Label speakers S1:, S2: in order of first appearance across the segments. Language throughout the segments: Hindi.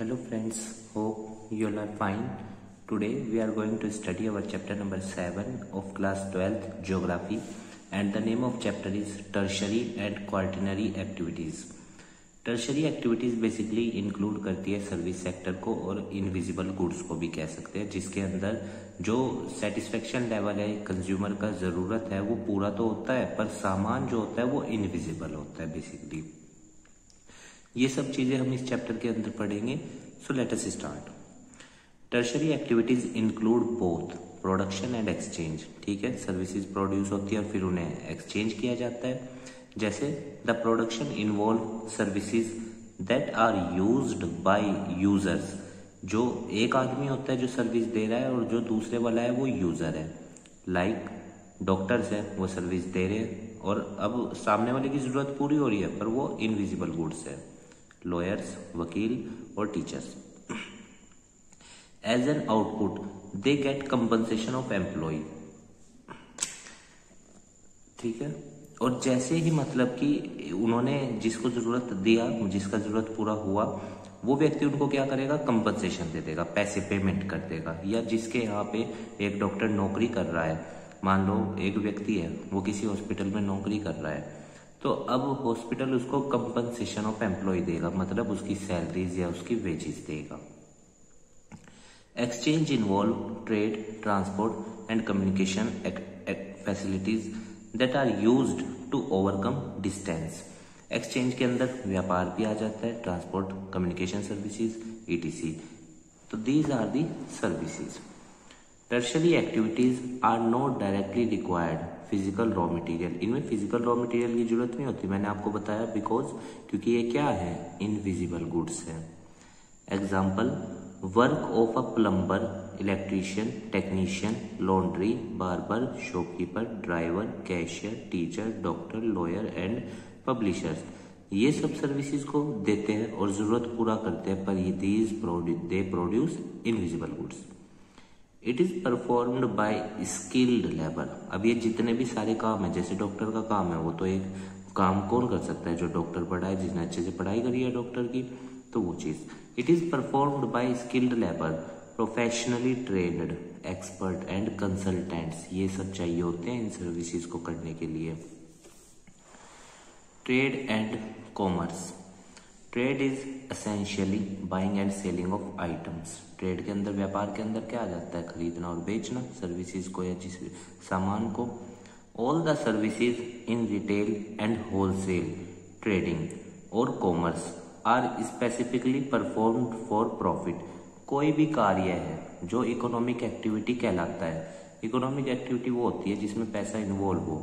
S1: Hello friends, hope you all are fine. Today we are going to study our chapter number 7 of class 12th Geography, and the name of chapter is Tertiary and Quaternary Activities. Tertiary activities basically include करती है सर्विस सेक्टर को और इनविजिबल गुड्स को भी कह सकते हैं, जिसके अंदर जो सेटिस्फेक्शन लेवल है कंज्यूमर का जरूरत है वो पूरा तो होता है, पर सामान जो होता है वो इनविजिबल होता है बेसिकली। ये सब चीजें हम इस चैप्टर के अंदर पढ़ेंगे। So let us start. Tertiary activities include both production and exchange. ठीक है, सर्विसेज प्रोड्यूस होती है और फिर उन्हें एक्सचेंज किया जाता है। जैसे the production involve services that are used by users. जो एक आदमी होता है जो सर्विस दे रहा है और जो दूसरे वाला है वो यूजर है। लाइक डॉक्टर्स है, वो सर्विस दे रहे हैं और अब सामने वाले की जरूरत पूरी हो रही है, पर वो इनविजिबल गुड्स है। लॉयर्स, वकील और teachers. As an output they get compensation of employ. ठीक है, और जैसे ही मतलब कि उन्होंने जिसको जरूरत दिया, जिसका जरूरत पूरा हुआ, वो व्यक्ति उनको क्या करेगा, कंपनसेशन दे देगा, पैसे पेमेंट कर देगा। या जिसके यहाँ पे एक डॉक्टर नौकरी कर रहा है, मान लो एक व्यक्ति है वो किसी हॉस्पिटल में नौकरी कर रहा है, तो अब हॉस्पिटल उसको कंपनसेशन ऑफ एम्प्लॉय देगा, मतलब उसकी सैलरीज या उसकी वेजेस देगा। Exchange involve trade, transport and communication facilities that are used to overcome distance. Exchange के अंदर व्यापार भी आ जाता है, ट्रांसपोर्ट, कम्युनिकेशन सर्विसेज, ईटीसी। तो these are the services. Tertiary activities are not directly required physical raw material. इनमें फिजिकल रॉ मटेरियल की जरूरत नहीं होती, मैंने आपको बताया, बिकॉज क्योंकि ये क्या है, इनविजिबल गुड्स है। Example, work of a plumber, electrician, technician, laundry, barber, shopkeeper, driver, cashier, teacher, doctor, lawyer and publishers. ये सब सर्विसेज को देते हैं और जरूरत पूरा करते हैं, पर they produce invisible goods. It is performed by skilled labour. अब ये जितने भी सारे काम है, जैसे डॉक्टर का काम है, वो तो एक काम कौन कर सकता है, जो डॉक्टर पढ़ा है, जिसने अच्छे से पढ़ाई करी है डॉक्टर की, तो वो चीज। It is performed by skilled labour, professionally trained, expert and consultants. ये सब चाहिए होते हैं इन सर्विसेज को करने के लिए। Trade and commerce. Trade is essentially buying and selling of items. Trade के अंदर, व्यापार के अंदर क्या आ जाता है, खरीदना और बेचना सर्विसेज को या जिस सामान को। All the services in retail and wholesale trading और commerce are specifically performed for profit. कोई भी कार्य है जो इकोनॉमिक एक्टिविटी कहलाता है। इकोनॉमिक एक्टिविटी वो होती है जिसमें पैसा इन्वॉल्व हो।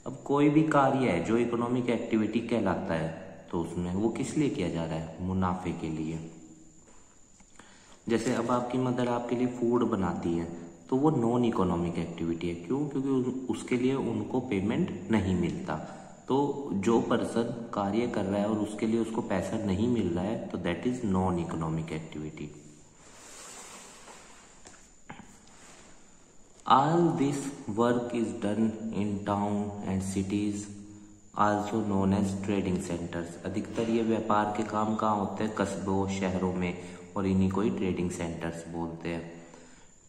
S1: अब कोई भी कार्य है जो इकोनॉमिक एक्टिविटी कहलाता है, तो उसमें वो किस लिए किया जा रहा है, मुनाफे के लिए। जैसे अब आपकी मदर आपके लिए फूड बनाती है, तो वो नॉन इकोनॉमिक एक्टिविटी है। क्यों? क्योंकि उसके लिए उनको पेमेंट नहीं मिलता। तो जो पर्सन कार्य कर रहा है और उसके लिए उसको पैसा नहीं मिल रहा है, तो that is non economic activity. All this work is done in town and cities, also known as trading centers. अधिकतर ये व्यापार के काम कहाँ होते हैं, कस्बों, शहरों में, और इन्हीं को ही ट्रेडिंग सेंटर्स बोलते हैं।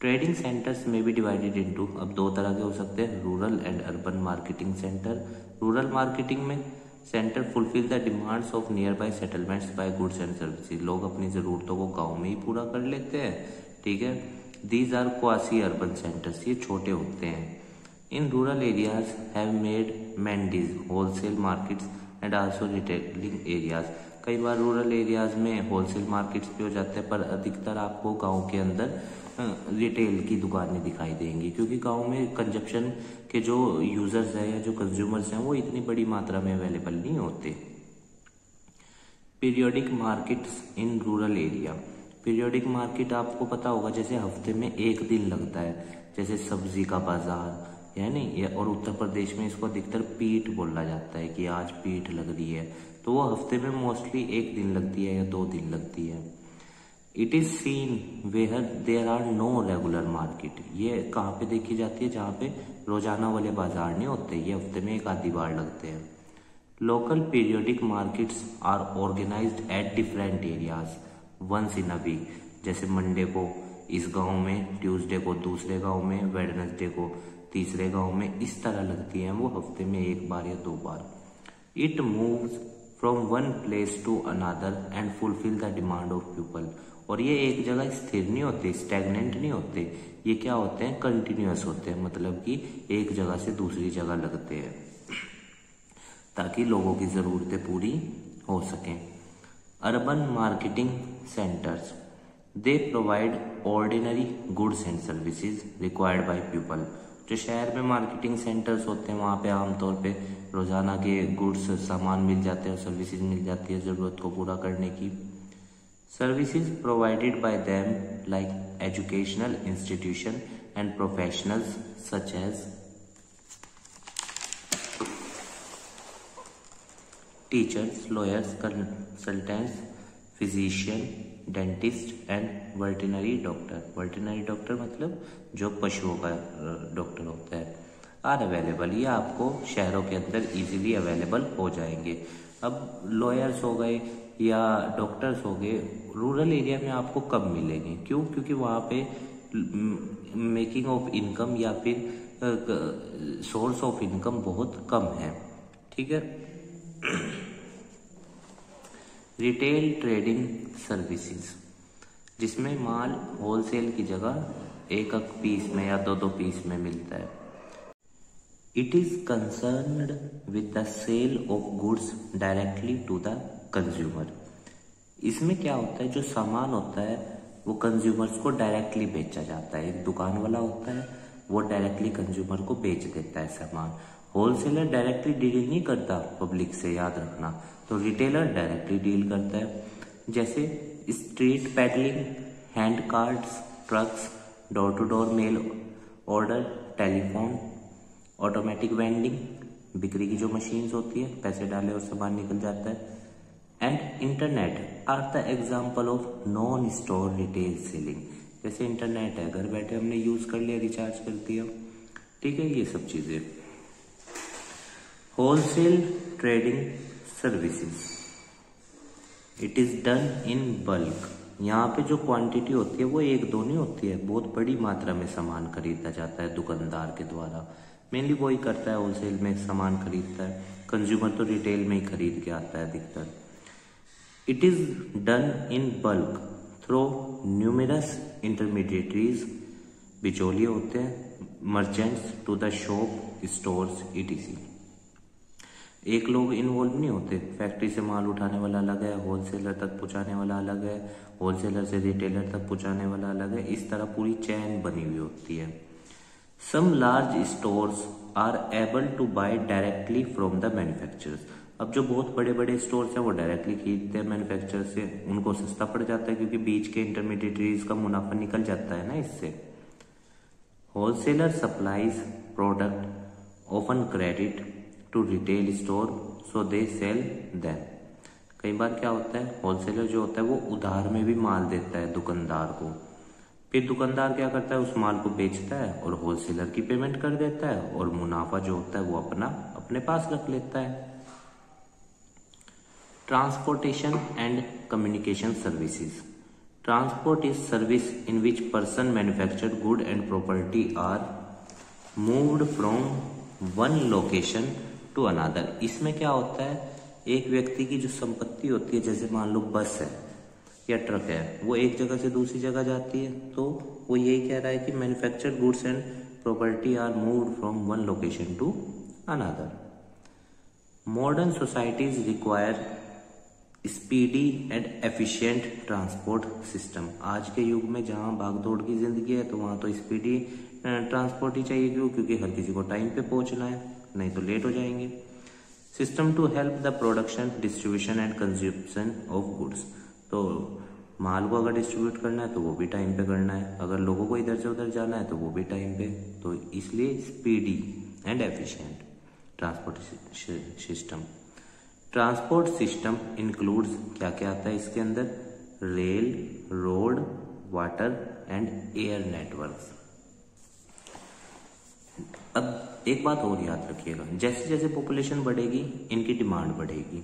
S1: ट्रेडिंग सेंटर्स में भी डिवाइडेड इनटू, अब दो तरह के हो सकते हैं, rural and urban marketing centre. Rural marketing में centre fulfil the demands of nearby settlements by goods and services. लोग अपनी जरूरतों को गाँव में ही पूरा कर लेते हैं। ठीक है, these are quasi urban centres, ये छोटे होते हैं। In rural areas have made mandis, wholesale markets and also retailing areas. कई बार रूरल एरियाज में होलसेल मार्केट्स भी हो जाते हैं, पर अधिकतर आपको गांव के अंदर रिटेल की दुकानें दिखाई देंगी, क्योंकि गांव में कंजप्शन के जो यूजर्स हैं या जो कंज्यूमर्स हैं वो इतनी बड़ी मात्रा में अवेलेबल नहीं होते। Periodic markets in rural area. Periodic market आपको पता होगा, जैसे हफ्ते में एक दिन लगता है, जैसे सब्जी का बाजार, है नहीं, और उत्तर प्रदेश में इसको अधिकतर पीठ बोला जाता है कि आज पीठ लग रही है, तो वो हफ्ते में मोस्टली एक दिन लगती है या 2 दिन लगती है। It is seen where there are no regular market. ये कहाँ पे देखी जाती है, जहाँ पे रोजाना वाले बाजार नहीं होते, ये हफ्ते में एक आधी बार लगते हैं। Local periodic markets are organised at different areas. Once in a week, जैसे मंडे को इस गांव में, ट्यूसडे को दूसरे गांव में, वेडनेसडे को तीसरे गांव में, इस तरह लगती हैं वो हफ्ते में एक बार या 2 बार। It moves from one place to another and fulfil the demand of people. और ये एक जगह स्थिर नहीं होते, स्टैग्नेंट नहीं होते, ये क्या होते हैं, कंटिन्यूअस होते हैं, मतलब कि एक जगह से दूसरी जगह लगते हैं ताकि लोगों की ज़रूरतें पूरी हो सकें। Urban marketing centres, they provide ordinary goods and services required by people. जो शहर में मार्केटिंग सेंटर्स होते हैं वहाँ पे आमतौर पे रोजाना के गुड्स सामान मिल जाते हैं और सर्विसेज मिल जाती है ज़रूरत को पूरा करने की। Services provided by them like educational institution and professionals such as teachers, lawyers, consultants, physician, dentist and veterinary doctor. Veterinary doctor मतलब जो पशुओं का डॉक्टर होता है। आर अवेलेबल, ये आपको शहरों के अंदर इजीली अवेलेबल हो जाएंगे। अब लॉयर्स हो गए या डॉक्टर्स हो गए, रूरल एरिया में आपको कब मिलेंगे? क्यों? क्योंकि वहाँ पे मेकिंग ऑफ इनकम या फिर सोर्स ऑफ इनकम बहुत कम है। ठीक है। रिटेल ट्रेडिंग सर्विसेज, जिसमें माल होलसेल की जगह एक पीस में या 2 पीस में मिलता है। It is concerned with the sale of goods directly to the consumer. इसमें क्या होता है, जो सामान होता है वो कंज्यूमर्स को डायरेक्टली बेचा जाता है। एक दुकान वाला होता है वो डायरेक्टली कंज्यूमर को बेच देता है सामान। होलसेलर डायरेक्टली डील नहीं करता पब्लिक से, याद रखना। तो रिटेलर डायरेक्टली डील करता है। जैसे street peddling, hand carts, trucks, door to door mail order, telephone, automatic vending, बिक्री की जो मशीन्स होती है, पैसे डाले और सामान निकल जाता है, and internet are the example of non store retail selling. जैसे इंटरनेट है, घर बैठे हमने यूज कर लिया, रिचार्ज कर दिया। ठीक है, ये सब चीजें। Wholesale trading services, it is done in bulk. यहाँ पे जो क्वांटिटी होती है वो 1-2 नहीं होती है, बहुत बड़ी मात्रा में सामान खरीदा जाता है दुकानदार के द्वारा। मेनली वही करता है, होलसेल में सामान खरीदता है। कंज्यूमर तो रिटेल में ही खरीद के आता है अधिकतर। It is done in bulk through numerous intermediaries, बिचौलिए होते हैं, merchants to the shop, stores, etc। एक लोग इन्वॉल्व नहीं होते, फैक्ट्री से माल उठाने वाला अलग है, होलसेलर तक पहुंचाने वाला अलग है, होलसेलर से रिटेलर तक पहुंचाने वाला अलग है। इस तरह पूरी चेन बनी हुई होती है। Some large stores are able to buy directly from the manufacturers. अब जो बहुत बड़े बड़े स्टोर्स हैं वो डायरेक्टली खरीदते हैं मैन्युफैक्चरर से, उनको सस्ता पड़ जाता है क्योंकि बीच के इंटरमीडिएटरीज का मुनाफा निकल जाता है ना इससे। Wholesaler supplies product often credit to retail store so they sell them. कई बार क्या होता है, होलसेलर जो होता है वो उधार में भी माल देता है दुकानदार को, फिर दुकानदार क्या करता है, उस माल को बेचता है और होलसेलर की पेमेंट कर देता है और मुनाफा जो होता है वो अपने पास रख लेता है। Transportation and communication services, transport is service in which person manufactured good and property are moved from one location to another. इसमें क्या होता है, एक व्यक्ति की जो संपत्ति होती है, जैसे मान लो बस है या ट्रक है, वो एक जगह से दूसरी जगह जाती है, तो वो यही कह रहा है कि manufactured goods and property are moved from one location to another. Modern societies require speedy and efficient transport system. आज के युग में जहाँ भागदौड़ की जिंदगी है तो वहाँ तो स्पीडी ट्रांसपोर्ट ही चाहिए। क्यों? क्योंकि हर किसी को टाइम पे पहुंचना है, नहीं तो लेट हो जाएंगे। System to help the production, distribution and consumption of goods. तो माल को अगर डिस्ट्रीब्यूट करना है तो वो भी टाइम पे करना है, अगर लोगों को इधर से उधर जाना है तो वो भी टाइम पे। तो इसलिए speedy and efficient transport system. Transport system includes, क्या क्या आता है इसके अंदर, rail, road, water and air networks. अब एक बात और याद रखिएगा, जैसे जैसे पॉपुलेशन बढ़ेगी इनकी डिमांड बढ़ेगी।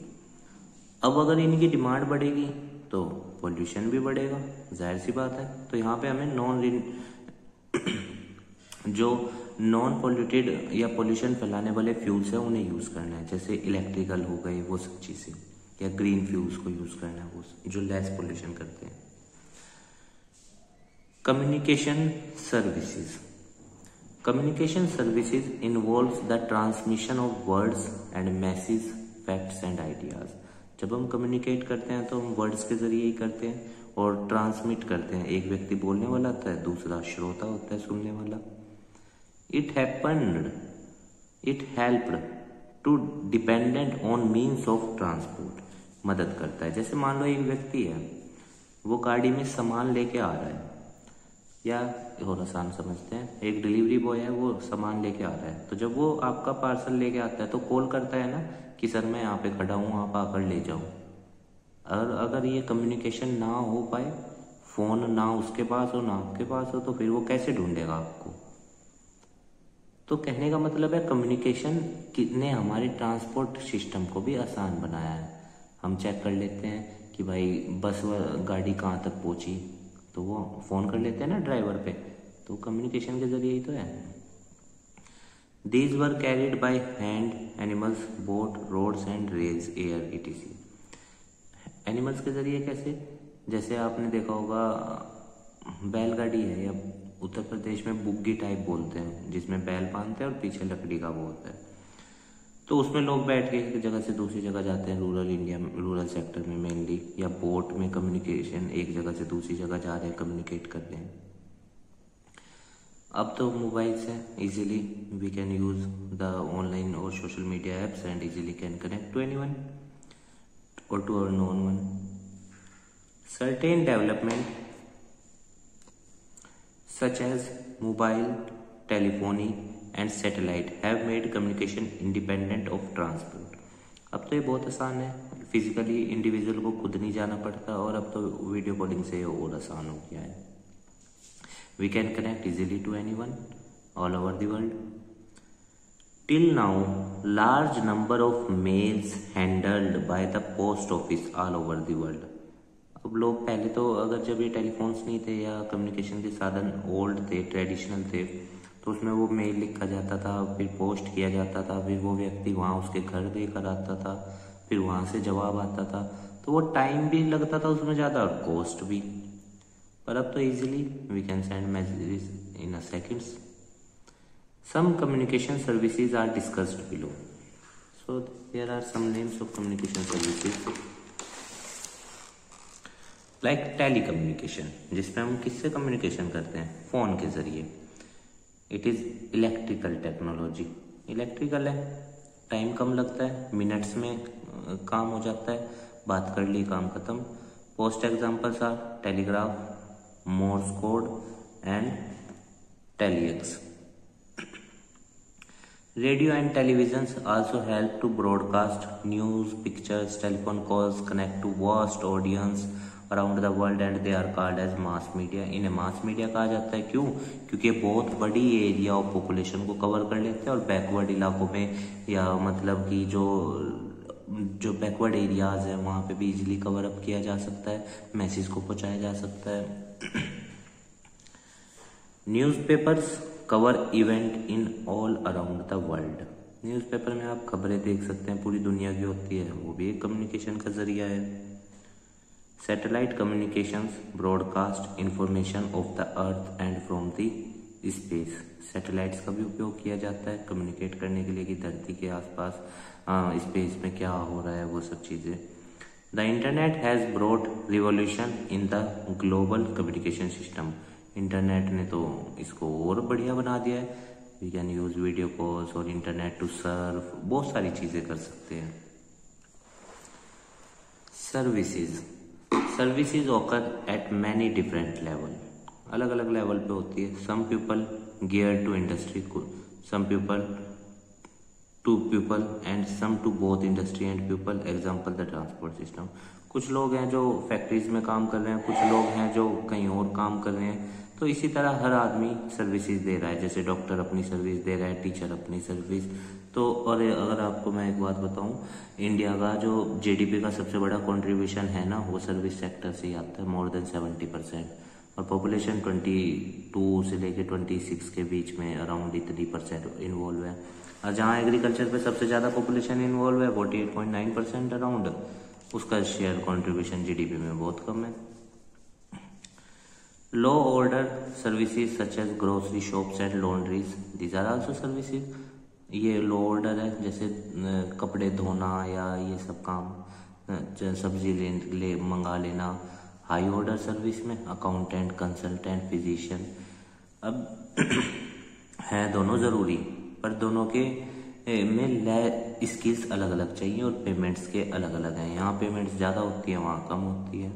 S1: अब अगर इनकी डिमांड बढ़ेगी तो तो पोल्यूशन भी बढ़ेगा, जाहिर सी बात है। तो यहाँ पे हमें जो नॉन पोल्यूटेड या पोल्यूशन फैलाने वाले फ्यूल्स हैं उन्हें यूज़ करना है, जैसे इलेक्ट्रिकल हो गए वो सब चीज़ें, या ग्रीन फ्यूल्स को यूज़ करना है, वो जो लेस पोल्यूशन करते हैं। Communication services. Communication services involves the transmission of words and message, facts and ideas. जब हम कम्युनिकेट करते हैं तो हम वर्ड्स के जरिए ही करते हैं और ट्रांसमिट करते हैं। एक व्यक्ति बोलने वाला होता है, दूसरा श्रोता होता है, सुनने वाला। It helped to dependent on means of transport. मदद करता है। जैसे मान लो एक व्यक्ति है, वो गाड़ी में सामान लेके आ रहा है, या और आसान समझते हैं, एक डिलीवरी बॉय है, वो सामान लेके आ रहा है। तो जब वो आपका पार्सल लेके आता है तो कॉल करता है ना कि सर मैं यहाँ पे खड़ा हूँ, आप आकर ले जाओ। अगर ये कम्युनिकेशन ना हो पाए, फोन ना उसके पास हो ना आपके पास हो, तो फिर वो कैसे ढूंढेगा आपको। तो कहने का मतलब है कम्युनिकेशन ने हमारे ट्रांसपोर्ट सिस्टम को भी आसान बनाया है। हम चेक कर लेते हैं कि भाई बस गाड़ी कहाँ तक पहुंची, तो वो फोन कर लेते हैं ना ड्राइवर पे, तो कम्युनिकेशन के जरिए ही तो है। These were carried by hand, animals, boat, roads and rails, air, etc। Animals के जरिए कैसे? जैसे आपने देखा होगा बैलगाड़ी है, या उत्तर प्रदेश में बुग्गी टाइप बोलते हैं, जिसमें बैल बांधते हैं और पीछे लकड़ी का वो होता है। तो उसमें लोग बैठ के एक जगह से दूसरी जगह जाते हैं, रूरल इंडिया में, रूरल सेक्टर में मेनली। या बोट में कम्युनिकेशन, एक जगह से दूसरी जगह जा रहे हैं, कम्युनिकेट कर रहे हैं। अब तो मोबाइल्स हैं, easily we can use the online और social media apps and easily can connect to anyone or to our known one. Certain development such as mobile, telephony and satellite have made communication independent of transport. अब तो ये बहुत आसान है, फिजिकली इंडिविजुअल को खुद नहीं जाना पड़ता, और अब तो वीडियो कॉलिंग से और आसान हो गया है। We can connect easily to anyone all over the world. Till now, large number of mails handled by the post office all over the world. अब लोग पहले तो, अगर जब ये टेलीफोन्स नहीं थे या कम्युनिकेशन के साधन ओल्ड थे, ट्रेडिशनल थे, तो उसमें वो मेल लिखा जाता था, फिर पोस्ट किया जाता था, फिर वो व्यक्ति वहाँ उसके घर देकर आता था, फिर वहाँ से जवाब आता था, तो वो टाइम भी लगता था उसमें ज़्यादा और कॉस्ट भी। पर अब तो easily we can send messages in a seconds. Some communication services are discussed below. So there are some names of communication services. Like telecommunication, जिसमें हम किससे कम्युनिकेशन करते हैं? फोन के जरिए। It is electrical technology. Electrical है, टाइम कम लगता है, मिनट्स में काम हो जाता है, बात कर ली, काम खत्म। Post examples are telegraph, Morse code and telex. Radio and televisions also help to broadcast news, pictures, telephone calls, connect to vast audience around the world and they are called as mass media. इन्हें mass media कहा जाता है। क्यों? क्योंकि बहुत बड़ी एरिया ऑफ पॉपुलेशन को कवर कर लेते हैं, और बैकवर्ड इलाकों में, या मतलब कि जो बैकवर्ड एरियाज है वहाँ पे भी इजीली कवर अप किया जा सकता है, मैसेज को पहुँचाया जा सकता है। Newspapers cover event in all around the world. Newspaper में आप खबरें देख सकते हैं, पूरी दुनिया की होती है, वो भी एक कम्युनिकेशन का जरिया है। Satellite communications broadcast information of the earth and from the space. Satellites का भी उपयोग किया जाता है कम्युनिकेट करने के लिए कि धरती के आसपास स्पेस में क्या हो रहा है, वो सब चीज़ें। The internet has brought revolution in the global communication system. Internet ने तो इसको और बढ़िया बना दिया है। We can use video calls और इंटरनेट टू सर्फ, बहुत सारी चीजें कर सकते हैं। Services occur at many different level, अलग अलग लेवल पे होती है। Some people gear to industry, some people to people and some to both industry and people. Example the transport system. कुछ लोग हैं जो फैक्ट्रीज में काम कर रहे हैं, कुछ लोग हैं जो कहीं और काम कर रहे हैं। तो इसी तरह हर आदमी सर्विसेज दे रहा है, जैसे डॉक्टर अपनी सर्विस दे रहा है, टीचर अपनी सर्विस। तो और अगर आपको मैं एक बात बताऊं, इंडिया का जो जीडीपी का सबसे बड़ा कंट्रीब्यूशन है ना, वो सर्विस सेक्टर से ही आता है, मोर देन 70%। और पॉपुलेशन 22 से लेके 26 के बीच में अराउंड इतनी % इन्वॉल्व है। और जहाँ एग्रीकल्चर पे सबसे ज़्यादा पॉपुलेशन इन्वॉल्व है 48.9% अराउंड, उसका शेयर कंट्रीब्यूशन जीडीपी में बहुत कम है। Low order services such as grocery shops and laundries, these are also services. ये लो ऑर्डर है, जैसे कपड़े धोना या ये सब काम, सब्जी ले मंगा लेना। हाई ऑर्डर सर्विस में अकाउंटेंट, कंसल्टेंट, फिजिशियन। अब हैं दोनों ज़रूरी, पर दोनों के में स्किल्स अलग अलग चाहिए और पेमेंट्स के अलग अलग हैं। यहाँ पेमेंट्स ज़्यादा होती है, वहाँ कम होती है।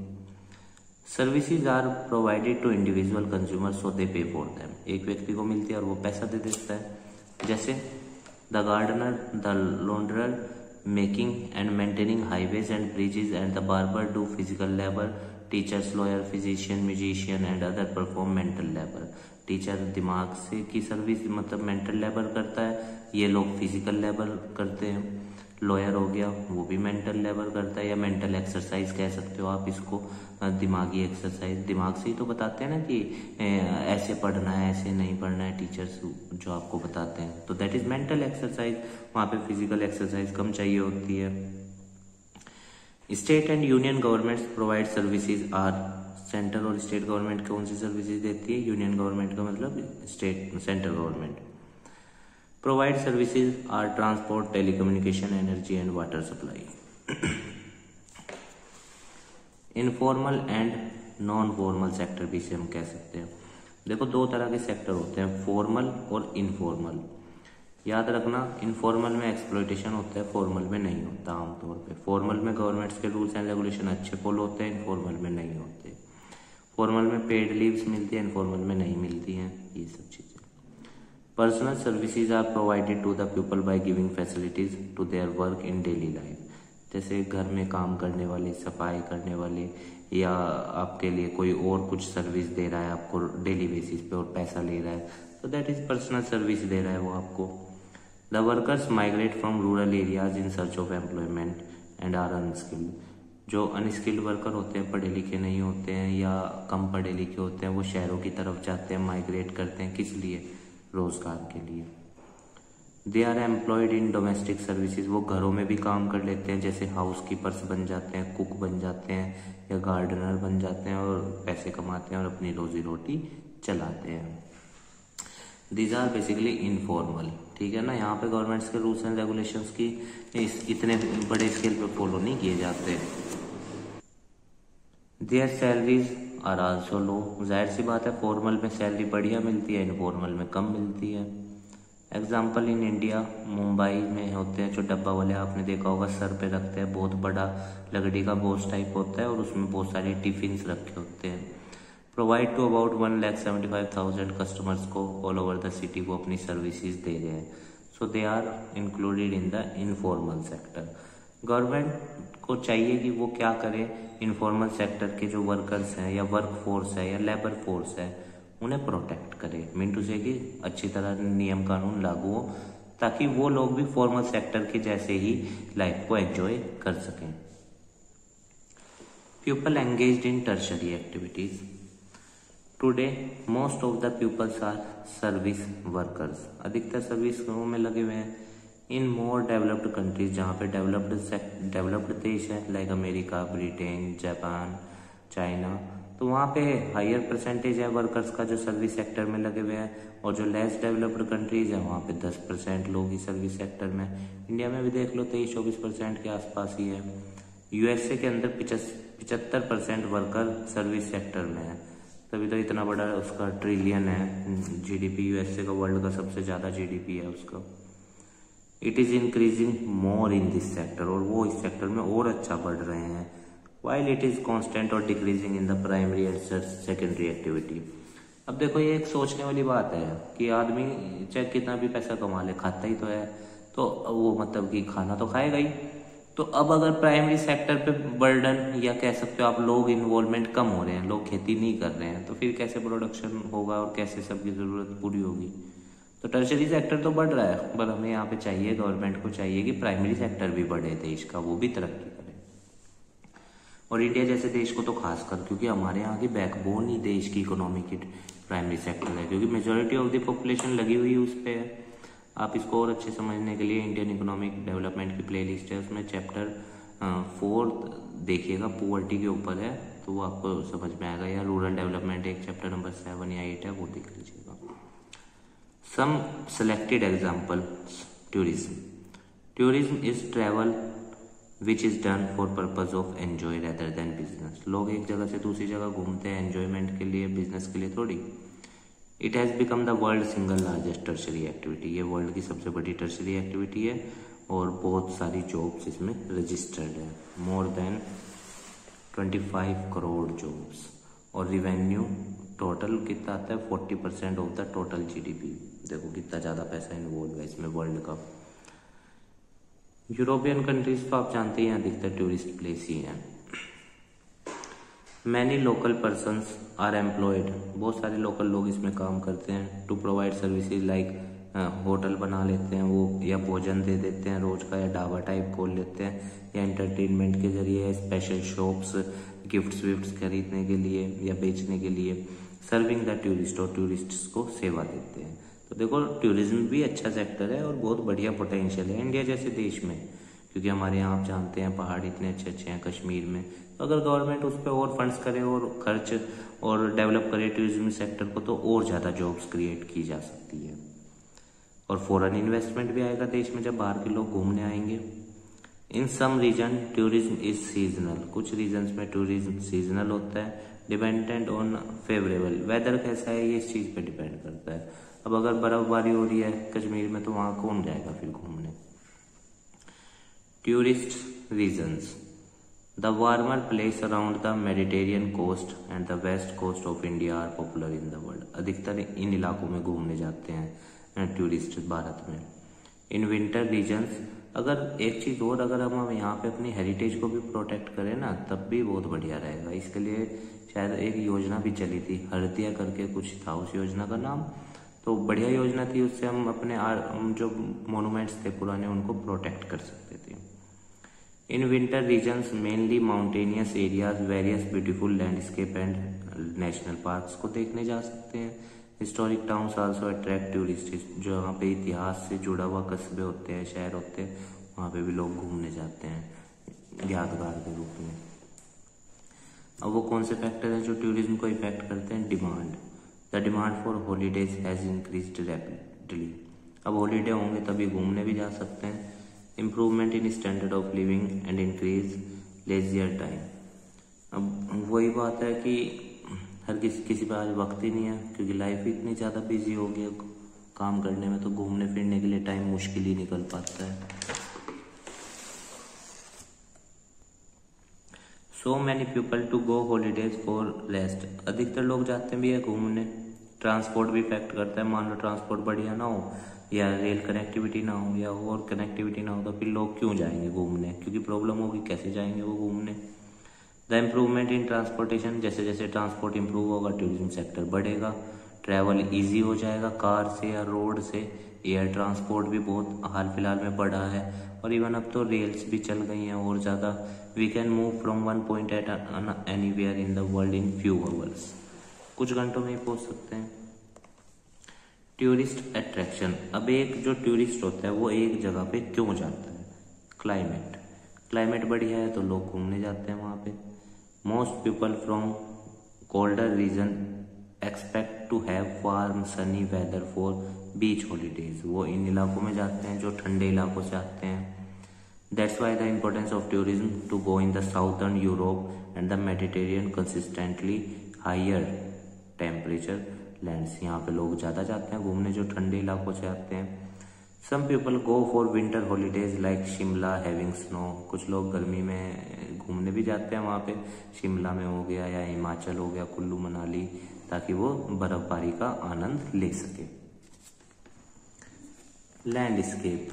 S1: Services are provided to individual consumer so they pay for them, एक व्यक्ति को मिलती है और वो पैसा दे देता है। जैसे the gardener, the launderer, making and maintaining highways and bridges, and the barber do physical labour, teachers, lawyer, physician, musician and other perform mental labour. Teacher दिमाग से की सर्विस मतलब मेंटल लेबर करता है, ये लोग फिजिकल लेबर करते हैं। लॉयर हो गया, वो भी मेंटल लेबर करता है, या मेंटल एक्सरसाइज कह सकते हो आप इसको, दिमागी एक्सरसाइज। दिमाग से ही तो बताते हैं ना कि ऐसे पढ़ना है, ऐसे नहीं पढ़ना है, टीचर्स जो आपको बताते हैं, तो दैट इज मेंटल एक्सरसाइज। वहाँ पे फिजिकल एक्सरसाइज कम चाहिए होती है। State and union governments provide services are, central और स्टेट गवर्नमेंट कौन सी सर्विसेज देती है? यूनियन गवर्नमेंट का मतलब state, central government. Provide services are transport, telecommunication, energy and water supply. Informal and non formal sector भी इसे हम कह सकते हैं। देखो दो तरह के सेक्टर होते हैं, फॉर्मल और इनफॉर्मल। याद रखना, इनफॉर्मल में एक्सप्लॉयटेशन होता है, फॉर्मल में नहीं होता आमतौर पे। फॉर्मल में गवर्नमेंट्स के रूल्स एंड रेगुलेशन अच्छे फॉलो होते हैं, इनफॉर्मल में नहीं होते। फॉर्मल में पेड लीव्स मिलती है, इनफॉर्मल में नहीं मिलती हैं, ये सब चीज़ें। Personal services are provided to the people by giving facilities to their work in daily life. जैसे घर में काम करने वाले, सफाई करने वाले, या आपके लिए कोई और कुछ सर्विस दे रहा है आपको डेली बेसिस पे और पैसा ले रहा है, तो दैट इज पर्सनल सर्विस दे रहा है वो आपको। The workers migrate from rural areas in search of employment and are unskilled. जो अनस्किल्ड वर्कर होते हैं, पढ़े लिखे नहीं होते हैं या कम पढ़े लिखे होते हैं, वो शहरों की तरफ जाते हैं, माइग्रेट करते हैं, किस लिए? रोजगार के लिए। They are employed in domestic services, वो घरों में भी काम कर लेते हैं, जैसे हाउस कीपर्स बन जाते हैं, कुक बन जाते हैं, या गार्डनर बन जाते हैं और पैसे कमाते हैं और अपनी रोजी रोटी चलाते हैं। दीज आर बेसिकली इनफॉर्मल, ठीक है ना। यहाँ पे गवर्नमेंट्स के रूल्स एंड रेगुलेशंस की इतने बड़े स्केल पे फॉलो नहीं किए जाते। देयर सैलरीज आर आल्सो लो, जाहिर सी बात है, फॉर्मल में सैलरी बढ़िया मिलती है, इनफॉर्मल में कम मिलती है। एग्जाम्पल इन इंडिया, मुंबई में होते हैं जो डब्बा वाले, आपने देखा होगा, सर पे रखते हैं, बहुत बड़ा लकड़ी का बोझ टाइप होता है और उसमें बहुत सारे टिफिन्स रखे होते हैं। प्रोवाइड टू अबाउट 1,75,000 कस्टमर्स को ऑल ओवर द सिटी, वो अपनी सर्विसेज दे रहे हैं। So they are included in the informal sector. Government को चाहिए कि वो क्या करे, इनफॉर्मल सेक्टर के जो वर्कर्स हैं या वर्क फोर्स है या लेबर फोर्स है, उन्हें प्रोटेक्ट करे। मीन टू से कि अच्छी तरह नियम कानून लागू हो, ताकि वो लोग भी फॉर्मल सेक्टर के जैसे ही लाइफ को एंजॉय कर सकें। People engaged in tertiary activities. Today most of the peoples are service workers, अधिकतर सर्विस में लगे हुए हैं। इन मोर डेवलप्ड कंट्रीज, जहाँ पे डेवलप्ड देश है, like America, Britain, Japan, China, तो वहाँ पे हायर परसेंटेज है वर्कर्स का जो सर्विस सेक्टर में लगे हुए हैं, और जो लेस डेवलप्ड कंट्रीज है वहाँ पे 10% लोग ही सर्विस सेक्टर में। इंडिया में भी देख लो 23-24% के आसपास ही है। यूएसए के अंदर 75% वर्कर सर्विस सेक्टर में है, तभी तो इतना बड़ा उसका ट्रिलियन है जीडीपी। यूएसए का वर्ल्ड का सबसे ज़्यादा जीडीपी है उसका। It is increasing more in this sector, और वो इस सेक्टर में और अच्छा बढ़ रहे हैं। वाइल इट इज़ कॉन्स्टेंट और decreasing in the primary and secondary activity. अब देखो ये एक सोचने वाली बात है कि आदमी चाहे कितना भी पैसा कमा ले, खाता ही तो है, तो वो मतलब कि खाना तो खाएगा ही। तो अब अगर प्राइमरी सेक्टर पे बर्डन, या कह सकते हो आप लोग इन्वॉल्वमेंट कम हो रहे हैं, लोग खेती नहीं कर रहे हैं, तो फिर कैसे प्रोडक्शन होगा और कैसे सबकी ज़रूरत पूरी होगी? तो टर्शरी सेक्टर तो बढ़ रहा है, पर हमें यहाँ पे चाहिए, गवर्नमेंट को चाहिए कि प्राइमरी सेक्टर भी बढ़े देश का, वो भी तरक्की करे। और इंडिया जैसे देश को तो खासकर, क्योंकि हमारे यहाँ की बैकबोन ही देश की इकोनॉमी की प्राइमरी सेक्टर है, क्योंकि मेजोरिटी ऑफ द पॉपुलेशन लगी हुई उस पर है। आप इसको और अच्छे समझने के लिए इंडियन इकोनॉमिक डेवलपमेंट की प्लेलिस्ट है, उसमें चैप्टर 4 देखिएगा, पुअर्टी के ऊपर है, तो वो आपको समझ में आएगा। या रूरल डेवलपमेंट एक चैप्टर नंबर 7 या 8 है, वो देख लीजिएगा। Some selected examples. Tourism. Tourism is travel which is done for purpose of enjoy rather than business. लोग एक जगह से दूसरी जगह घूमते हैं एंजॉयमेंट के लिए, बिजनेस के लिए थोड़ी। It has become the world single largest tertiary activity. ये वर्ल्ड की सबसे बड़ी टर्शरी एक्टिविटी है और बहुत सारी जॉब्स इसमें रजिस्टर्ड है, मोर देन 25 करोड़ जॉब्स। और रिवेन्यू टोटल कितना आता है, 40% ऑफ द टोटल GDP। देखो कितना ज़्यादा पैसा इन्वॉल्व है इसमें वर्ल्ड का। यूरोपियन कंट्रीज तो आप जानते हैं अधिकतर टूरिस्ट प्लेस ही हैं। Many local persons are employed. बहुत सारे लोकल लोग इसमें काम करते हैं। To provide services like hotel बना लेते हैं वो, या भोजन दे देते हैं रोज का, या ढाबा टाइप खोल लेते हैं, या एंटरटेनमेंट के जरिए स्पेशल शॉप्स, गिफ्ट्स विफ्ट्स खरीदने के लिए या बेचने के लिए, सर्विंग द टूरिस्ट, और टूरिस्ट्स को सेवा देते हैं। तो देखो टूरिज्म भी अच्छा सेक्टर है और बहुत बढ़िया पोटेंशियल है इंडिया जैसे देश में, क्योंकि हमारे यहाँ आप जानते हैं पहाड़ इतने अच्छे अच्छे हैं कश्मीर में। तो अगर गवर्नमेंट उस पर और फंड्स करे और खर्च और डेवलप करे टूरिज्म सेक्टर को, तो और ज़्यादा जॉब्स क्रिएट की जा सकती है। और फॉरेन इन्वेस्टमेंट भी आएगा देश में जब बाहर के लोग घूमने आएंगे। In some region tourism is seasonal. कुछ रीजन्स में टूरिज्म सीजनल होता है, डिपेंडेंट ऑन फेवरेबल वेदर। कैसा है ये इस चीज़ पे डिपेंड करता है। अब अगर बर्फबारी हो रही है कश्मीर में तो वहाँ कौन जाएगा फिर घूमने। Tourist regions. The warmer place around the Mediterranean coast and the west coast of India are popular in the world. अधिकतर इन इलाकों में घूमने जाते हैं टूरिस्ट भारत में। इन विंटर रीजन्स, अगर एक चीज़ और, अगर हम यहाँ पे अपनी हेरिटेज को भी प्रोटेक्ट करें ना, तब भी बहुत बढ़िया रहेगा। इसके लिए शायद एक योजना भी चली थी, हरदिया करके कुछ था उस योजना का नाम, तो बढ़िया योजना थी। उससे हम अपने जो मोनूमेंट्स थे पुराने उनको प्रोटेक्ट कर सकते थे। In winter regions mainly mountainous areas, various beautiful landscape and national parks को देखने जा सकते हैं। Historic towns also attract tourist. जो यहाँ पे इतिहास से जुड़ा हुआ कस्बे होते हैं, शहर होते हैं, वहाँ पे भी लोग घूमने जाते हैं यादगार के रूप में। अब वो कौन से फैक्टर हैं जो टूरिज्म को इफेक्ट करते हैं। Demand. The demand for holidays has increased rapidly. अब हॉलीडे होंगे तभी घूमने भी जा सकते हैं। Improvement in standard of living and increase leisure time. अब वही बात है कि हर किसी पे आज वक्त ही नहीं है, क्योंकि लाइफ इतनी ज़्यादा बिजी हो गई है काम करने में, तो घूमने फिरने के लिए टाइम मुश्किल ही निकल पाता है। So many people to go holidays for rest. अधिकतर लोग जाते भी है घूमने। ट्रांसपोर्ट भी इफेक्ट करता है। मान लो ट्रांसपोर्ट बढ़िया ना हो, या रेल कनेक्टिविटी ना हो, या और कनेक्टिविटी ना हो, तो फिर लोग क्यों जाएंगे घूमने, क्योंकि प्रॉब्लम होगी, कैसे जाएंगे वो घूमने। The improvement in transportation. जैसे जैसे ट्रांसपोर्ट इम्प्रूव होगा टूरिज्म सेक्टर बढ़ेगा, ट्रैवल इजी हो जाएगा कार से या रोड से। एयर ट्रांसपोर्ट भी बहुत हाल फिलहाल में बढ़ा है, और इवन अब तो रेल्स भी चल गई हैं और ज़्यादा। We can move from one point at anywhere in the world in few hours. कुछ घंटों में ही पहुँच सकते हैं। Tourist attraction. अब एक जो टूरिस्ट होता है वो एक जगह पे क्यों जाता है। क्लाइमेट। क्लाइमेट बढ़िया है तो लोग घूमने जाते हैं वहाँ पे। Most people from colder region expect to have warm sunny weather for beach holidays. वो इन इलाकों में जाते हैं जो ठंडे इलाकों से आते हैं। That's why the importance of tourism to go in the southern Europe and the Mediterranean consistently higher temperature lands. यहाँ पे लोग ज़्यादा जाते हैं घूमने जो ठंडे इलाकों से आते हैं। Some people go for winter holidays like Shimla having snow. कुछ लोग गर्मी में घूमने भी जाते हैं वहाँ पे, शिमला में हो गया या हिमाचल हो गया, कुल्लू मनाली, ताकि वो बर्फबारी का आनंद ले सके। लैंडस्केप।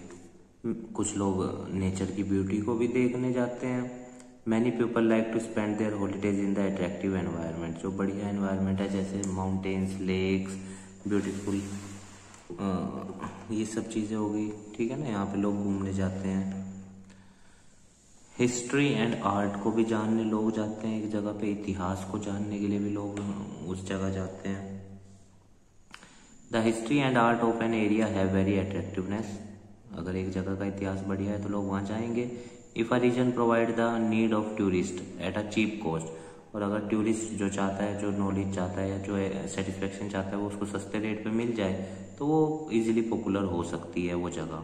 S1: कुछ लोग नेचर की ब्यूटी को भी देखने जाते हैं। Many people like to spend their holidays in the attractive environment. जो बढ़िया एनवायरनमेंट है जैसे माउंटेन्स, लेक्स, ब्यूटीफुल ये सब चीज़ें हो गई, ठीक है ना। यहाँ पे लोग घूमने जाते हैं। हिस्ट्री एंड आर्ट को भी जानने लोग जाते हैं एक जगह पे, इतिहास को जानने के लिए भी लोग उस जगह जाते हैं। The history and art of an area have very attractiveness. अगर एक जगह का इतिहास बढ़िया है तो लोग वहाँ जाएंगे। If a region provide the need of tourist at a cheap cost, और अगर टूरिस्ट जो चाहता है, जो नॉलेज चाहता है या जो सेटिस्फेक्शन चाहता है वो उसको सस्ते रेट पे मिल जाए तो वो इजीली पॉपुलर हो सकती है वो जगह।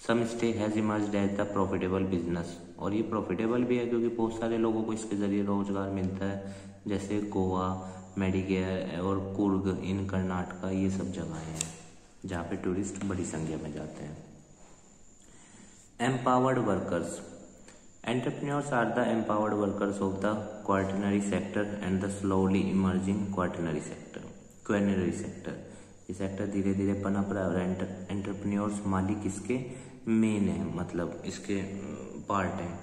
S1: Some stay has emerged as the profitable business, और ये प्रॉफिटेबल भी है क्योंकि बहुत सारे लोगों को इसके ज़रिए रोजगार मिलता है, जैसे गोवा, मेडिकेयर और कुर्ग इन कर्नाटका, ये सब जगहें हैं जहाँ पे टूरिस्ट बड़ी संख्या में जाते हैं। Empowered workers, entrepreneurs are the empowered workers of the quaternary sector and the slowly emerging quaternary sector. ये सेक्टर धीरे धीरे पनप रहा है और एंटरप्रेन्योर्स मालिक इसके मेन है, मतलब इसके पार्ट है।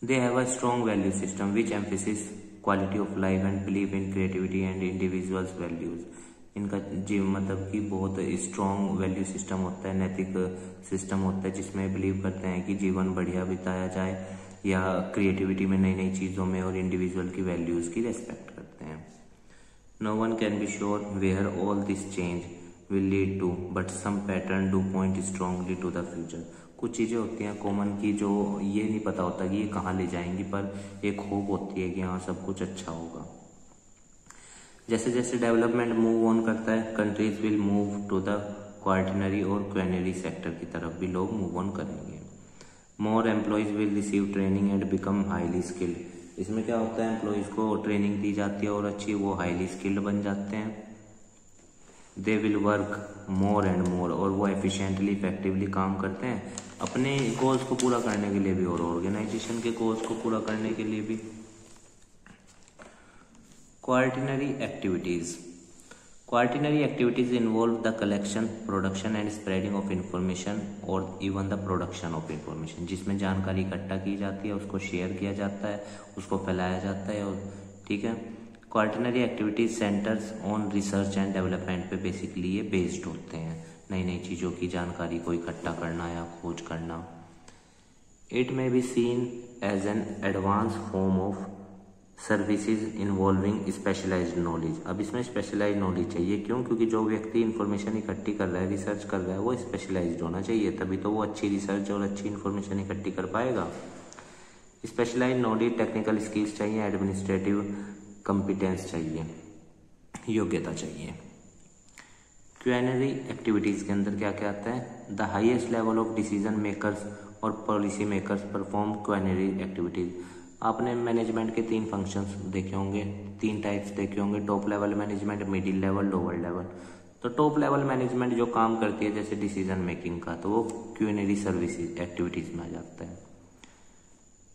S1: They have a strong value system which emphasis quality of life and believe in creativity and individuals values. इनका जीव मतलब कि बहुत स्ट्रॉन्ग वैल्यू सिस्टम होता है, नैतिक सिस्टम होता है जिसमें बिलीव करते हैं कि जीवन बढ़िया बिताया जाए, या क्रिएटिविटी में नई नई चीज़ों में, और इंडिविजुअल की वैल्यूज़ की रेस्पेक्ट करते हैं। No one can be sure where all this change will lead to, but some pattern do point strongly to the future. कुछ चीज़ें होती हैं कॉमन की जो ये नहीं पता होता कि ये कहाँ ले जाएंगी, पर एक होप होती है कि हाँ सब कुछ अच्छा होगा। जैसे जैसे डेवलपमेंट मूव ऑन करता है, countries will move to the quaternary और क्वेनरी सेक्टर की तरफ भी लोग मूव ऑन करेंगे। More employees will receive training and become highly skilled. इसमें क्या होता है, एम्प्लॉयज को ट्रेनिंग दी जाती है और अच्छी वो हाईली स्किल्ड बन जाते हैं। They will work more and more, और वो एफिशिएंटली इफेक्टिवली काम करते हैं अपने गोल्स को पूरा करने के लिए भी और ऑर्गेनाइजेशन के गोल्स को पूरा करने के लिए भी। Quaternary activities involve the collection, production and spreading of information और even the production of information, जिसमें जानकारी इकट्ठा की जाती है, उसको शेयर किया जाता है, उसको फैलाया जाता है, और ठीक है। Quaternary activities centres on research and development पे बेसिकली ये बेस्ड होते हैं, नई नई चीज़ों की जानकारी को इकट्ठा करना या खोज करना। It may be seen as an advance form of services involving specialised knowledge. अब इसमें स्पेशलाइज्ड नॉलेज चाहिए, क्यों? क्योंकि जो व्यक्ति इन्फॉर्मेशन इकट्ठी कर रहा है, रिसर्च कर रहा है, वो स्पेशलाइज्ड होना चाहिए, तभी तो वो अच्छी रिसर्च और अच्छी इन्फॉर्मेशन इकट्ठी कर पाएगा। स्पेशलाइज्ड नॉलेज, टेक्निकल स्किल्स चाहिए, एडमिनिस्ट्रेटिव कॉम्पिटेंस चाहिए, योग्यता चाहिए। क्वेनरी एक्टिविटीज के अंदर क्या क्या आता है? The highest level of decision makers और पॉलिसी मेकर्स परफॉर्म क्वेनरी एक्टिविटीज। आपने मैनेजमेंट के 3 फंक्शंस देखे होंगे, 3 टाइप्स देखे होंगे, top level management, middle level, lower level. तो टॉप लेवल मैनेजमेंट जो काम करती है जैसे डिसीजन मेकिंग का, तो वो क्वेनरी सर्विसेज एक्टिविटीज में आ जाता है।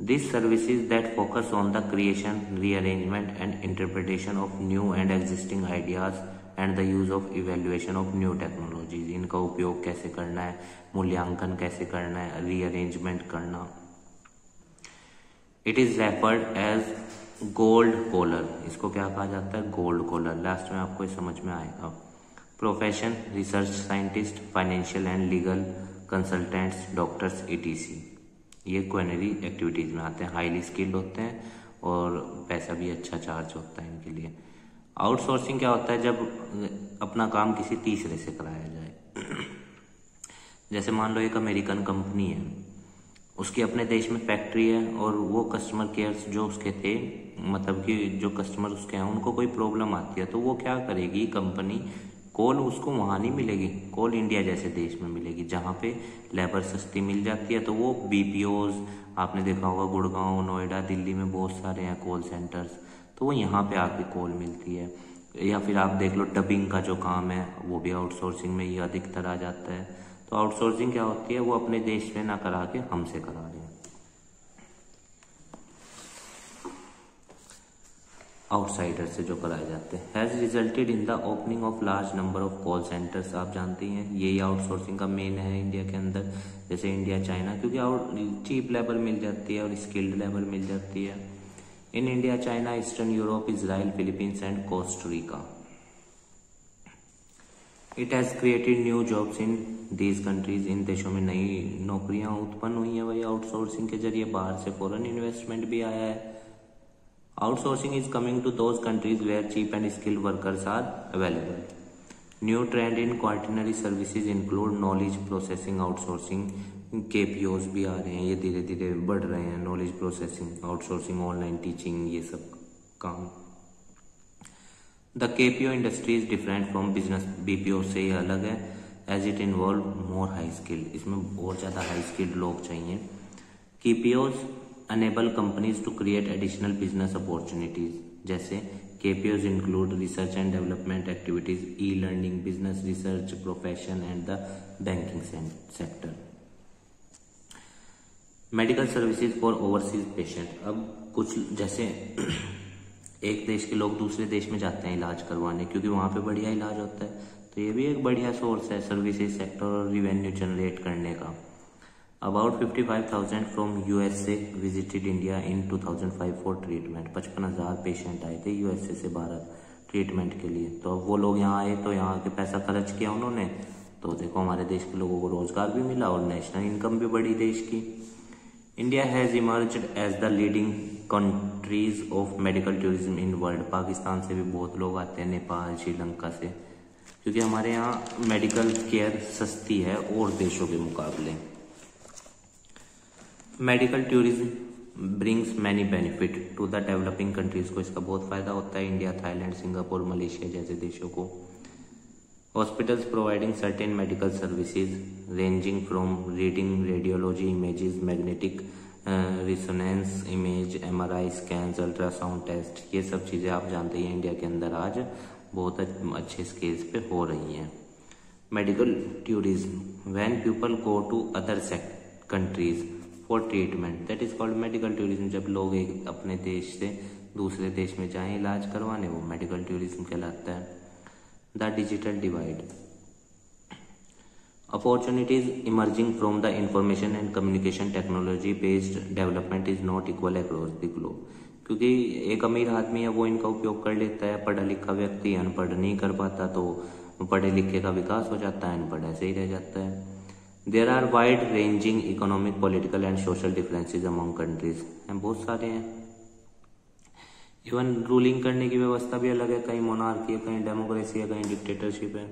S1: This services that focus on the creation, rearrangement and interpretation of new and existing ideas and the use of evaluation of new technologies. इनका उपयोग कैसे करना है, मूल्यांकन कैसे करना है, रीअरेंजमेंट करना। It is referred as gold collar. इसको क्या कहा जाता है? Gold collar. लास्ट में आपको ये समझ में आएगा। Profession, research scientist, financial and legal consultants, doctors, ETC, ये क्वेनरी एक्टिविटीज में आते हैं। हाईली स्किल्ड होते हैं और पैसा भी अच्छा चार्ज होता है इनके लिए। आउटसोर्सिंग क्या होता है? जब अपना काम किसी तीसरे से कराया जाए। जैसे मान लो एक अमेरिकन कंपनी है, उसकी अपने देश में फैक्ट्री है, और वो कस्टमर केयर्स जो उसके थे, मतलब कि जो कस्टमर उसके हैं, उनको कोई प्रॉब्लम आती है तो वो क्या करेगी कंपनी, कॉल उसको वहाँ नहीं मिलेगी, कॉल इंडिया जैसे देश में मिलेगी जहाँ पे लेबर सस्ती मिल जाती है। तो वो BPOs आपने देखा होगा, गुड़गांव, नोएडा, दिल्ली में बहुत सारे हैं कॉल सेंटर्स, तो वो यहाँ पे आके कॉल मिलती है। या फिर आप देख लो डबिंग का जो काम है वो भी आउटसोर्सिंग में ही अधिकतर आ जाता है। तो आउटसोर्सिंग क्या होती है? वो अपने देश में ना करा के हमसे करा रहे हैं। आउटसाइडर से जो कराए जाते हैं। Has resulted in the opening of large number of call centres. आप जानते हैं यही आउटसोर्सिंग का मेन है इंडिया के अंदर, जैसे इंडिया, चाइना, क्योंकि चीप लेबर मिल जाती है और स्किल्ड लेबर मिल जाती है। In India, China, Eastern Europe, Israel, Philippines and Costa Rica. It has created new jobs in these countries. इन देशों में नई नौकरियां उत्पन्न हुई हैं वही आउटसोर्सिंग के जरिए। बाहर से फॉरेन इन्वेस्टमेंट भी आया है। Outsourcing is coming to those countries where cheap and skilled workers are available. New trend in quaternary services include knowledge processing outsourcing. KPOs भी आ रहे हैं, ये धीरे धीरे बढ़ रहे हैं। Knowledge processing outsourcing, online teaching, ये सब काम। The KPO industry is different from business BPO से ये अलग है। As it involve more high skilled, इसमें और ज़्यादा हाई स्किल्ड लोग चाहिए। KPOs enable companies to create additional business opportunities, जैसे KPOs include research and development activities, e-learning, business research, profession and the banking sector. Medical services for overseas patient. अब कुछ जैसे एक देश के लोग दूसरे देश में जाते हैं इलाज करवाने, क्योंकि वहाँ पे बढ़िया इलाज होता है, तो ये भी एक बढ़िया सोर्स है सर्विसेज सेक्टर और रिवेन्यू जनरेट करने का। About 55,000 from USA visited India in 2005 for treatment। 55,000 patient आए थे USA से भारत ट्रीटमेंट के लिए। तो अब वो लोग यहाँ आए तो यहाँ के पैसा खर्च किया उन्होंने, तो देखो हमारे देश के लोगों को रोजगार भी मिला और नेशनल इनकम भी बढ़ी देश की। India has emerged as the leading countries of medical tourism in world. Pakistan से भी बहुत लोग आते हैं, नेपाल, श्रीलंका से, क्योंकि हमारे यहाँ मेडिकल केयर सस्ती है और देशों के मुकाबले। Medical tourism brings many benefit to the developing countries को, इसका बहुत फायदा होता है इंडिया, थाईलैंड, सिंगापुर, मलेशिया जैसे देशों को। Hospitals providing certain medical services ranging from reading radiology images, magnetic resonance image, MRI scans, ultrasound test, ये सब चीज़ें आप जानते हैं इंडिया के अंदर आज बहुत अच्छे स्केल्स पे हो रही हैं। Medical tourism when people go to other countries for treatment, that is called medical tourism. जब लोग एक अपने देश से दूसरे देश में जाएं इलाज करवाने, वो मेडिकल टूरिज्म कहलाता है। The digital divide, opportunities emerging from the information and communication technology based development is not equal across the globe. क्योंकि एक अमीर आदमी है वो इनका उपयोग कर लेता है, पढ़ा लिखा व्यक्ति अनपढ़ नहीं कर पाता, तो पढ़े लिखे का विकास हो जाता है, अनपढ़ ऐसे ही रह जाता है। There are wide-ranging economic, political and social differences among countries। बहुत सारे हैं। इवन रूलिंग करने की व्यवस्था भी अलग है, कहीं मोनार्की है, कहीं डेमोक्रेसी है, कहीं डिक्टेटरशिप है।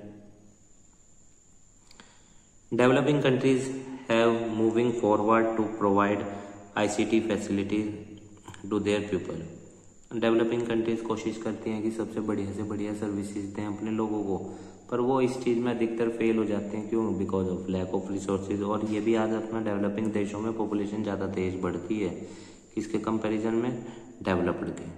S1: Developing countries have moving forward to provide ICT facilities to their people. Developing countries कोशिश करती हैं कि सबसे बढ़िया से बढ़िया सर्विसेज दें अपने लोगों को, पर वो इस चीज़ में अधिकतर फेल हो जाते हैं। क्यों? Because of lack of resources. और ये भी याद रखना, डेवलपिंग देशों में पॉपुलेशन ज़्यादा तेज बढ़ती है किसके कंपैरिजन में? डेवलप्ड के।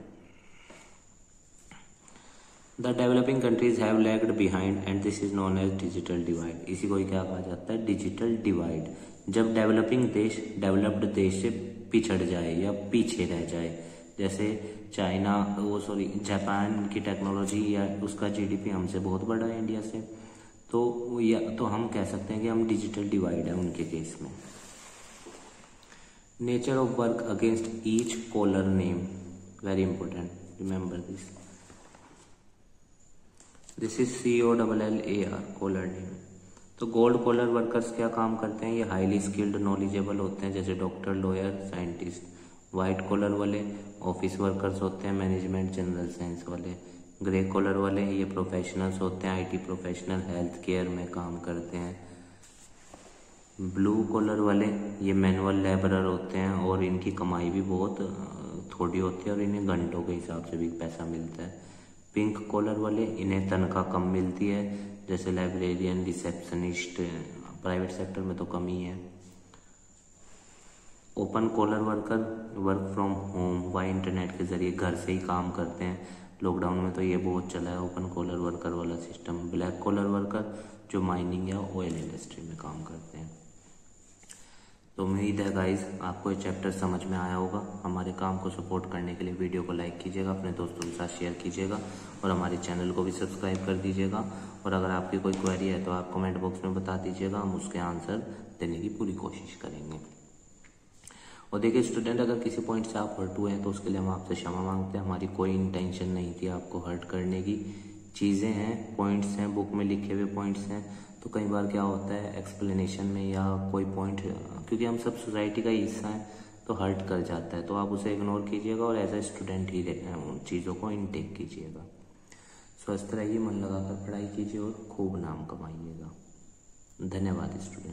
S1: The developing countries have lagged behind and this is known as digital divide. इसी को ही क्या कहा जाता है? Digital divide. जब डेवलपिंग देश डेवलप्ड देश से पिछड़ जाए या पीछे रह जाए, जैसे चाइना जापान की टेक्नोलॉजी या उसका GDP हमसे बहुत बड़ा है इंडिया से, तो हम कह सकते हैं कि हम डिजिटल डिवाइड है उनके केस में। Nature of work against each collar name, very important, remember this is COLLAR, collar name. तो गोल्ड कॉलर वर्कर्स क्या काम करते हैं? ये हाईली स्किल्ड नॉलेजेबल होते हैं, जैसे doctor, lawyer, scientist. White collar वाले ऑफिस वर्कर्स होते हैं, मैनेजमेंट, जनरल साइंस वाले। ग्रे कॉलर वाले ये प्रोफेशनल्स होते हैं, IT प्रोफेशनल, हेल्थ केयर में काम करते हैं। ब्लू कॉलर वाले ये मैनुअल लेबरर होते हैं और इनकी कमाई भी बहुत थोड़ी होती है और इन्हें घंटों के हिसाब से भी पैसा मिलता है। पिंक कॉलर वाले इन्हें तनख्वाह कम मिलती है, जैसे लाइब्रेरियन, रिसेप्शनिस्ट, प्राइवेट सेक्टर में तो कम ही है। Open collar worker work from home व इंटरनेट के जरिए घर से ही काम करते हैं। लॉकडाउन में तो ये बहुत चला है ओपन कॉलर वर्कर वाला सिस्टम। ब्लैक कॉलर वर्कर जो माइनिंग या ऑयल इंडस्ट्री में काम करते हैं। तो उम्मीद है गाइस आपको ये चैप्टर समझ में आया होगा। हमारे काम को सपोर्ट करने के लिए वीडियो को लाइक कीजिएगा, अपने दोस्तों के साथ शेयर कीजिएगा और हमारे चैनल को भी सब्सक्राइब कर दीजिएगा। और अगर आपकी कोई क्वेरी है तो आप कमेंट बॉक्स में बता दीजिएगा, हम उसके आंसर देने की पूरी कोशिश करेंगे। और देखिए स्टूडेंट, अगर किसी पॉइंट से आप हर्ट हुए हैं तो उसके लिए हम आपसे क्षमा मांगते हैं। हमारी कोई इंटेंशन नहीं थी आपको हर्ट करने की, चीज़ें हैं, पॉइंट्स हैं, बुक में लिखे हुए पॉइंट्स हैं, तो कई बार क्या होता है एक्सप्लेनेशन में या कोई पॉइंट, क्योंकि हम सब सोसाइटी का हिस्सा हैं तो हर्ट कर जाता है, तो आप उसे इग्नोर कीजिएगा और एज ए स्टूडेंट ही उन चीज़ों को इनटेक कीजिएगा। स्वस्थ रहिए, मन लगाकर पढ़ाई कीजिए और खूब नाम कमाइएगा। धन्यवाद स्टूडेंट।